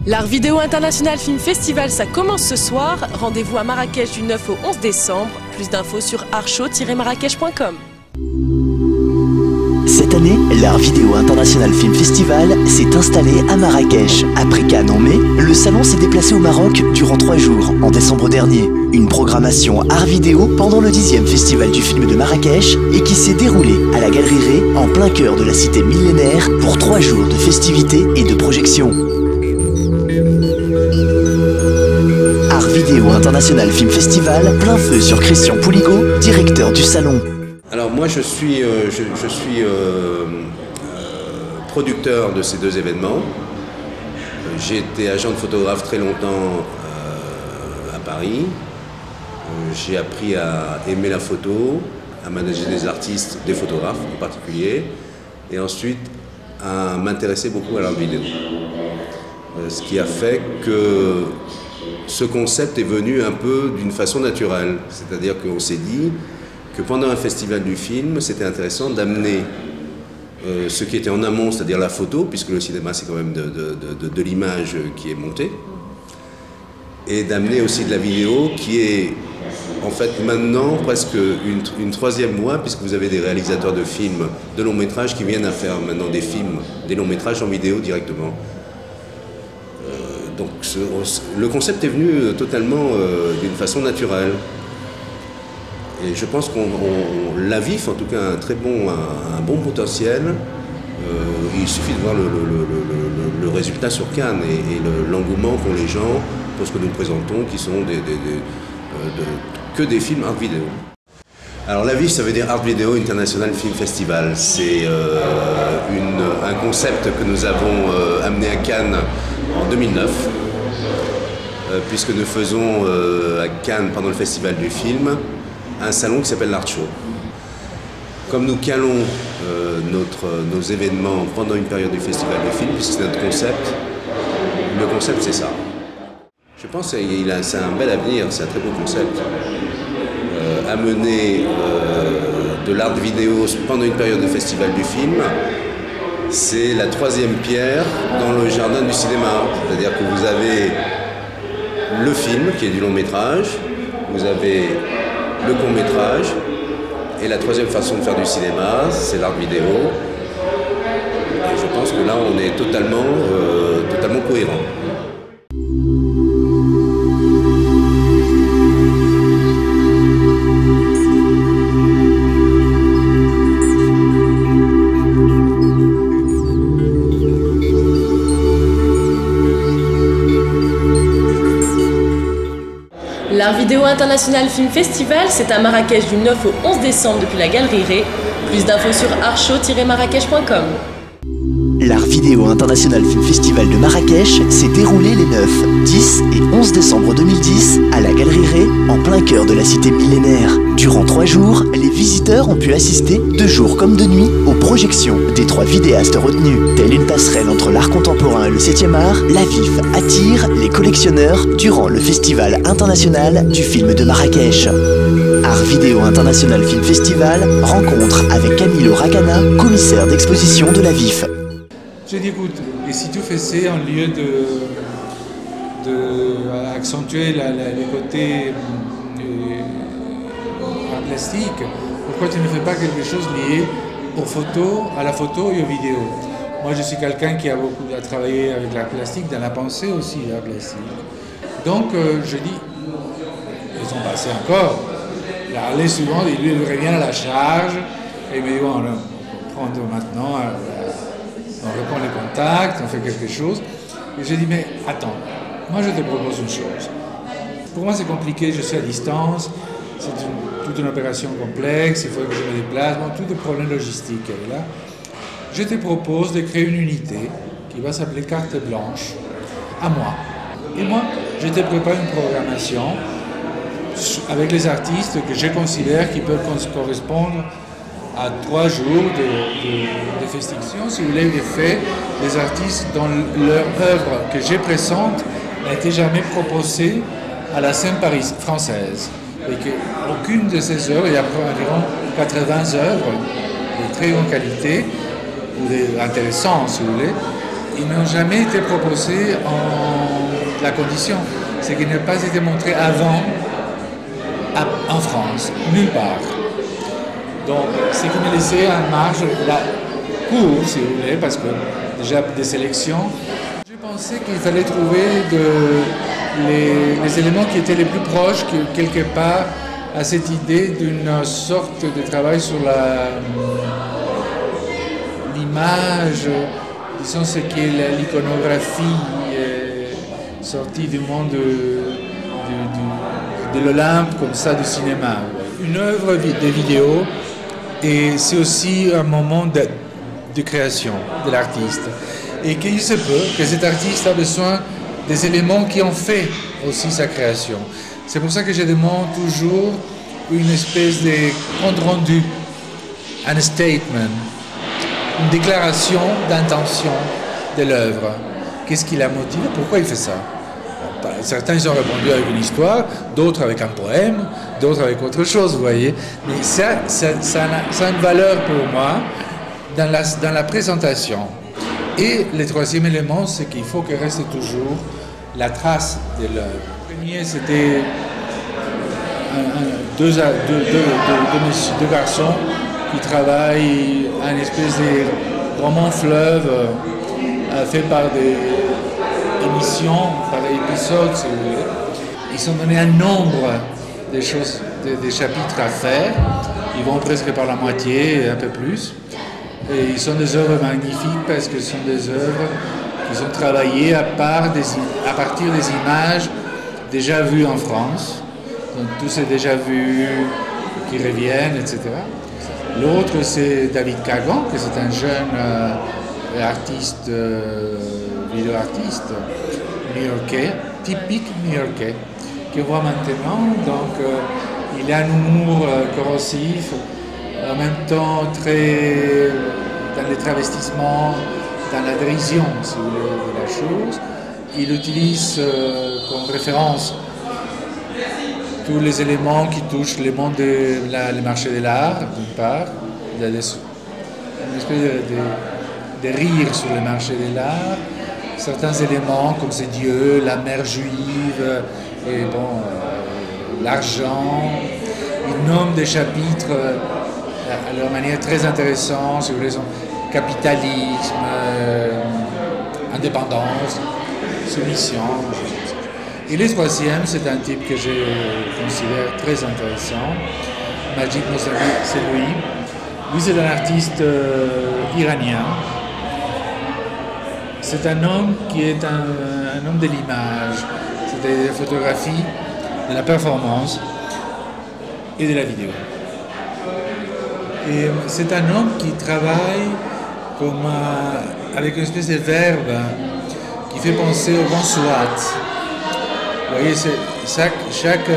L'Art Vidéo International Film Festival, ça commence ce soir. Rendez-vous à Marrakech du 9 au 11 décembre. Plus d'infos sur artshow-marrakech.com. Cette année, l'Art Vidéo International Film Festival s'est installé à Marrakech. Après Cannes en mai, le salon s'est déplacé au Maroc durant 3 jours, en décembre dernier. Une programmation art vidéo pendant le 10e Festival du film de Marrakech et qui s'est déroulée à la Galerie Ré, en plein cœur de la cité millénaire, pour 3 jours de festivités et de projections. Art Vidéo International Film Festival, plein feu sur Christian Pouligot, directeur du salon. Alors moi je suis producteur de ces 2 événements. J'ai été agent de photographe très longtemps à Paris. J'ai appris à aimer la photo, à manager des artistes, des photographes en particulier, et ensuite à m'intéresser beaucoup à l'art vidéo. Ce qui a fait que ce concept est venu un peu d'une façon naturelle. C'est-à-dire qu'on s'est dit que pendant un festival du film, c'était intéressant d'amener ce qui était en amont, c'est-à-dire la photo, puisque le cinéma c'est quand même de l'image qui est montée, et d'amener aussi de la vidéo qui est en fait maintenant presque une 3e voie, puisque vous avez des réalisateurs de films, de longs métrages qui viennent à faire maintenant des films, des longs métrages en vidéo directement. Donc le concept est venu totalement d'une façon naturelle. Et je pense qu'on la VIF, en tout cas, un bon potentiel. Il suffit de voir le résultat sur Cannes et l'engouement qu'ont les gens pour ce que nous présentons, qui sont que des films art vidéo. Alors la VIF, ça veut dire Art Video International Film Festival. C'est un concept que nous avons amené à Cannes en 2009, puisque nous faisons à Cannes, pendant le Festival du film, un salon qui s'appelle l'Art Show. Comme nous calons nos événements pendant une période du Festival du film, puisque c'est notre concept, le concept c'est ça. Je pense que c'est un bel avenir, c'est un très beau concept. Amener de l'art vidéo pendant une période de Festival du film, c'est la 3e pierre dans le jardin du cinéma. C'est-à-dire que vous avez le film, qui est du long métrage, vous avez le court métrage, et la 3e façon de faire du cinéma, c'est l'art vidéo. Et je pense que là, on est totalement cohérent. L'Art Vidéo International Film Festival, c'est à Marrakech du 9 au 11 décembre depuis la Galerie Ré. Plus d'infos sur artshow-marrakech.com. L'Art Vidéo International Film Festival de Marrakech s'est déroulé les 9, 10 et 11 décembre 2010 à la Galerie Ré, en plein cœur de la cité millénaire. Durant 3 jours, les visiteurs ont pu assister, de jour comme de nuit, aux projections des 3 vidéastes retenus. Telle une passerelle entre l'art contemporain et le 7e art, la VIF attire les collectionneurs durant le Festival international du film de Marrakech. Art Vidéo International Film Festival, rencontre avec Camilo Racana, commissaire d'exposition de la VIF. J'ai dit, écoute, et si tu fais ça en lieu d'accentuer les côtés plastique, pourquoi tu ne fais pas quelque chose lié aux photos, à la photo et aux vidéos? Moi, je suis quelqu'un qui a beaucoup travaillé avec l'art plastique, dans la pensée aussi, l'art plastique. Donc, je dis, ils ont passé encore. L'année suivante, il revient à la charge, et il me dit, bon, on prend maintenant, on reprend les contacts, on fait quelque chose. Et je dis, mais attends, moi je te propose une chose. Pour moi, c'est compliqué, je suis à distance. C'est toute une opération complexe, il faut que je me déplace, bon, tous les problèmes logistiques là. Je te propose de créer une unité qui va s'appeler Carte Blanche, à moi. Et moi, je te prépare une programmation avec les artistes que je considère qui peuvent correspondre à 3 jours de festivitation, si vous voulez, des faits, des artistes dont leur œuvre que je présente n'a été jamais proposée à la scène française. Et qu'aucune de ces œuvres, il y a environ 80 œuvres de très grande qualité, ou intéressantes si vous voulez, ils n'ont jamais été proposés en la condition. C'est qu'ils n'ont pas été montrés avant en France, nulle part. Donc, ce qui me laissait en marge la cour, si vous voulez, parce que déjà des sélections. Je pensais qu'il fallait trouver les éléments qui étaient les plus proches, quelque part, à cette idée d'une sorte de travail sur l'image, disons ce qu'est l'iconographie sortie du monde de l'Olympe, comme ça, du cinéma. Une œuvre de vidéo, et c'est aussi un moment de création de l'artiste. Et qu'il se peut que cet artiste a besoin des éléments qui ont fait aussi sa création. C'est pour ça que je demande toujours une espèce de compte rendu, un statement, une déclaration d'intention de l'œuvre. Qu'est-ce qui l'a motivé? Pourquoi il fait ça? Certains ils ont répondu avec une histoire, d'autres avec un poème, d'autres avec autre chose, vous voyez. Mais ça a une valeur pour moi dans la présentation. Et le troisième élément, c'est qu'il faut que reste toujours la trace de l'œuvre. Le premier, c'était deux garçons qui travaillent à une espèce de roman fleuve fait par des émissions, par épisodes, si vous voulez. Ils ont donné un nombre de choses, des chapitres à faire. Ils vont presque par la moitié, un peu plus. Et ils sont des œuvres magnifiques parce que ce sont des œuvres qui sont travaillées à partir des images déjà vues en France. Donc tout c'est déjà vu, qui reviennent, etc. L'autre c'est David Kagan, que c'est un jeune artiste, vidéo-artiste new-yorkais, typique new-yorkais, qu'on voit maintenant. Donc il a un humour corrosif, en même temps très dans les travestissements, dans la dérision, si vous voulez, de la chose. Il utilise comme référence tous les éléments qui touchent le monde le marché de l'art, d'une part. Il y a une espèce de rire sur le marché de l'art. Certains éléments comme c'est Dieu, la mère juive, et bon, l'argent. Il nomme des chapitres à leur manière très intéressante, si vous voulez, capitalisme, indépendance, soumission. Et le troisième, c'est un type que je considère très intéressant, Majid Mosavi, c'est lui. Lui, c'est un artiste iranien. C'est un homme qui est un homme de l'image, c'est de la photographie, de la performance et de la vidéo. Et c'est un homme qui travaille avec une espèce de verbe qui fait penser au bon soit. Vous voyez, chaque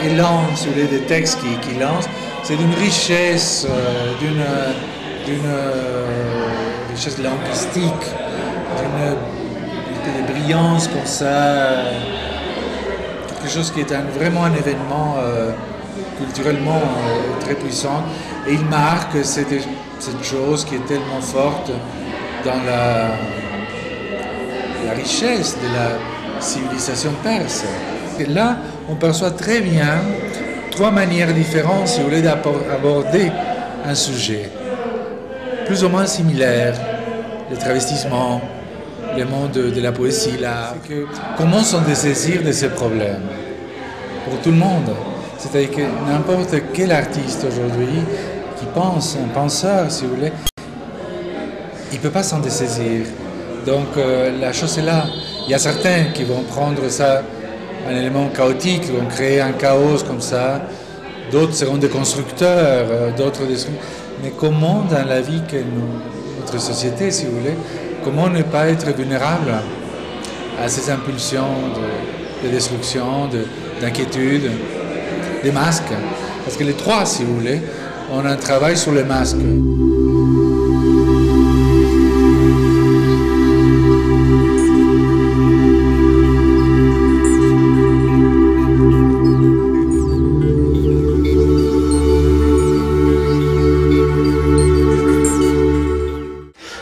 élan sur les textes qu'il lance, c'est d'une richesse, d'une richesse linguistique, d'une brillance comme ça, quelque chose qui est vraiment un événement culturellement très puissant. Et il marque cette chose qui est tellement forte dans la richesse de la civilisation perse. Et là, on perçoit très bien trois manières différentes, si vous voulez, d'aborder un sujet, plus ou moins similaires. Le travestissement, le monde de la poésie, l'art. Comment sont des désirs de ces problèmes pour tout le monde? C'est-à-dire que n'importe quel artiste aujourd'hui qui pense, un penseur, si vous voulez, il ne peut pas s'en dessaisir. Donc la chose est là. Il y a certains qui vont prendre ça, un élément chaotique, qui vont créer un chaos comme ça. D'autres seront des constructeurs, d'autres des... Mais comment dans la vie que notre société, si vous voulez, comment ne pas être vulnérable à ces impulsions de destruction, d'inquiétude, des masques? Parce que les trois, si vous voulez, on a un travail sur les masques.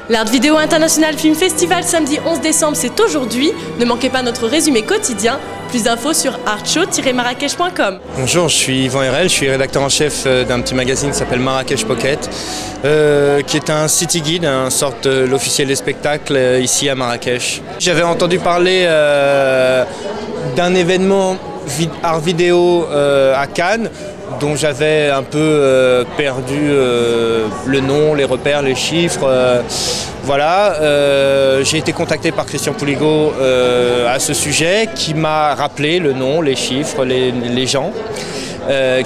La L'Art Vidéo International Film Festival samedi 11 décembre, c'est aujourd'hui. Ne manquez pas notre résumé quotidien. Plus d'infos sur artshow-marrakech.com. Bonjour, je suis Yvan Herel, je suis rédacteur en chef d'un petit magazine qui s'appelle Marrakech Pocket, qui est un city guide, une sorte de l'officiel des spectacles ici à Marrakech. J'avais entendu parler d'un événement art vidéo à Cannes, dont j'avais un peu perdu le nom, les repères, les chiffres. Voilà, j'ai été contacté par Christian Pouligot à ce sujet, qui m'a rappelé le nom, les chiffres, les gens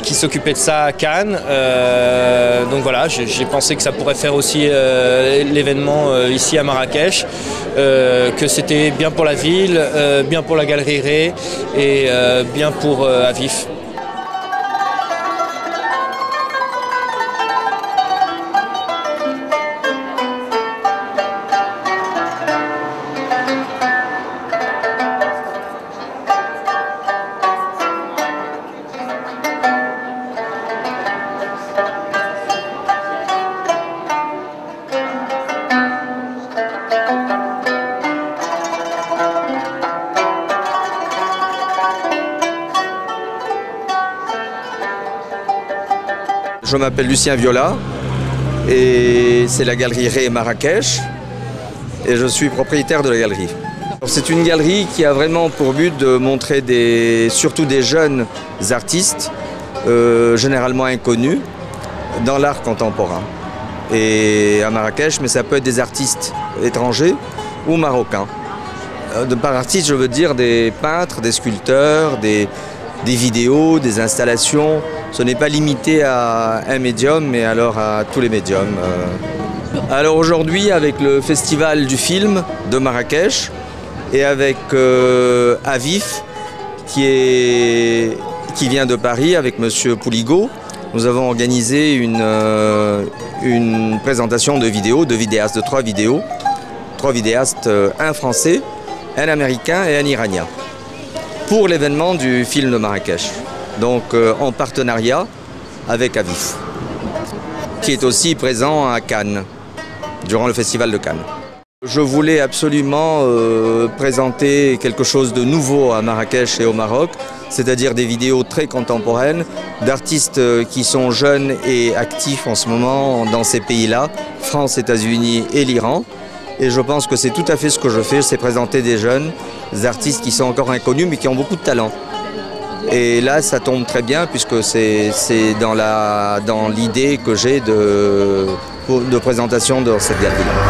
qui s'occupaient de ça à Cannes. Donc voilà, j'ai pensé que ça pourrait faire aussi l'événement ici à Marrakech, que c'était bien pour la ville, bien pour la Galerie Ré et bien pour Avif. Je m'appelle Lucien Viola et c'est la galerie Ré Marrakech et je suis propriétaire de la galerie. C'est une galerie qui a vraiment pour but de montrer surtout des jeunes artistes, généralement inconnus, dans l'art contemporain. Et à Marrakech, mais ça peut être des artistes étrangers ou marocains. Par artistes, je veux dire des peintres, des sculpteurs, des vidéos, des installations. Ce n'est pas limité à un médium, mais alors à tous les médiums. Alors aujourd'hui, avec le festival du film de Marrakech et avec Avif, qui vient de Paris, avec M. Pouligot, nous avons organisé une présentation de vidéos, de 3 vidéos. 3 vidéastes, un français, un américain et un iranien, pour l'événement du film de Marrakech. Donc en partenariat avec Avif, qui est aussi présent à Cannes, durant le festival de Cannes. Je voulais absolument présenter quelque chose de nouveau à Marrakech et au Maroc, c'est-à-dire des vidéos très contemporaines d'artistes qui sont jeunes et actifs en ce moment dans ces pays-là, France, États-Unis et l'Iran. Et je pense que c'est tout à fait ce que je fais, c'est présenter des jeunes, des artistes qui sont encore inconnus mais qui ont beaucoup de talent. Et là, ça tombe très bien puisque c'est dans l'idée que j'ai de présentation de cette galerie-là.